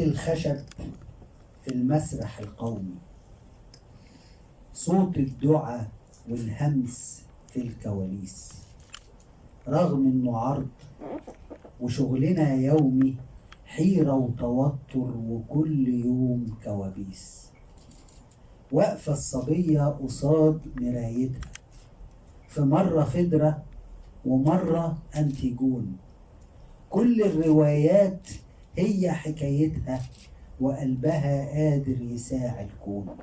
الخشب في المسرح القومي، صوت الدعاء والهمس في الكواليس، رغم انه عرض وشغلنا يومي، حيرة وتوتر وكل يوم كوابيس. واقفة الصبية قصاد مرايتها، في مرة خضرة ومرة أنتيجون، كل الروايات هي حكايتها، وقلبها قادر يساعي الكون.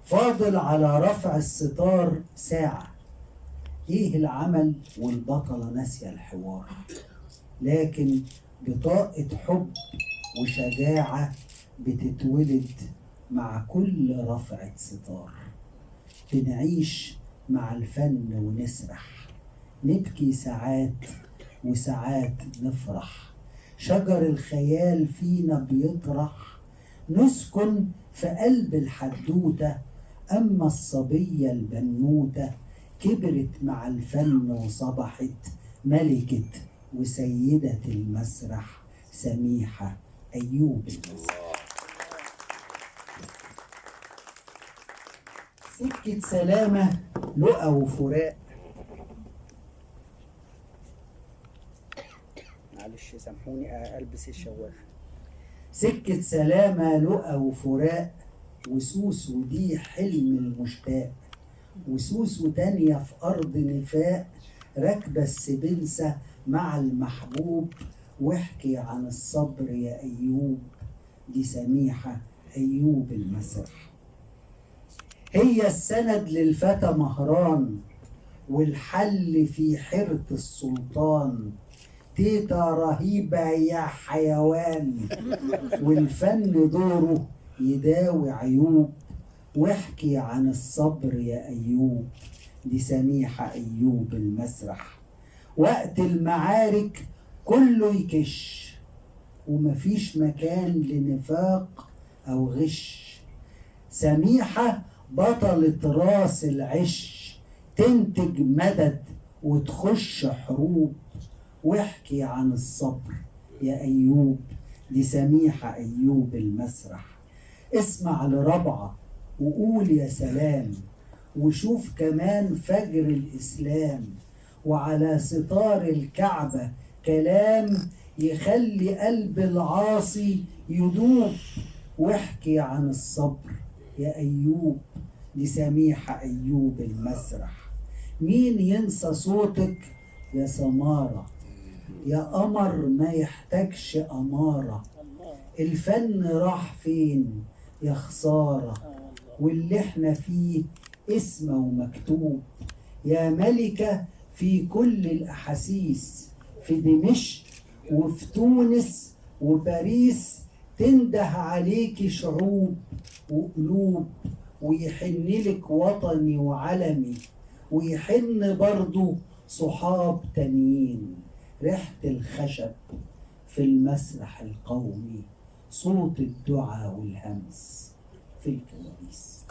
فاضل على رفع الستار ساعة، ايه العمل والبطلة ناسية الحوار، لكن بطاقة حب وشجاعة بتتولد مع كل رفعة ستار. بنعيش مع الفن ونسرح، نبكي ساعات وساعات نفرح، شجر الخيال فينا بيطرح، نسكن في قلب الحدوتة. أما الصبية البنوتة كبرت مع الفن وصبحت ملكة وسيدة المسرح، سميحة أيوب المسرح. سكة سلامة لقا وفراق، معلش سامحوني ألبس الشوافة. سكة سلامة لقا وفراق، وسوس ودي حلم المشتاق، وسوس تانية في أرض نفاق، راكبة السبنسة مع المحبوب، واحكي عن الصبر يا أيوب، دي سميحة أيوب المسرح. هي السند للفتى مهران، والحل في حيرة السلطان، تيتا رهيبة يا حيوان، والفن دوره يداوي عيوب، واحكي عن الصبر يا أيوب، دي سميحة أيوب المسرح. وقت المعارك كله يكش، ومفيش مكان لنفاق أو غش، سميحة بطلة راس العش، تنتج مدد وتخش حروب، واحكي عن الصبر يا أيوب، دي سميحة أيوب المسرح. اسمع لربعة وقول يا سلام، وشوف كمان فجر الإسلام، وعلى ستار الكعبة كلام يخلي قلب العاصي يدوب، واحكي عن الصبر يا أيوب، دي سميحة أيوب المسرح. مين ينسى صوتك يا سمارة، يا قمر ما يحتاجش أمارة، الفن راح فين يا خسارة، واللي احنا فيه اسمه ومكتوب، يا ملكة في كل الأحاسيس، في دمشق وفي تونس وباريس، تنده عليكي شعوب وقلوب، ويحنلك وطني وعلمي، ويحن برضو صحاب تانيين. ريحة الخشب في المسرح القومي، صوت الدعاء والهمس في الكواليس.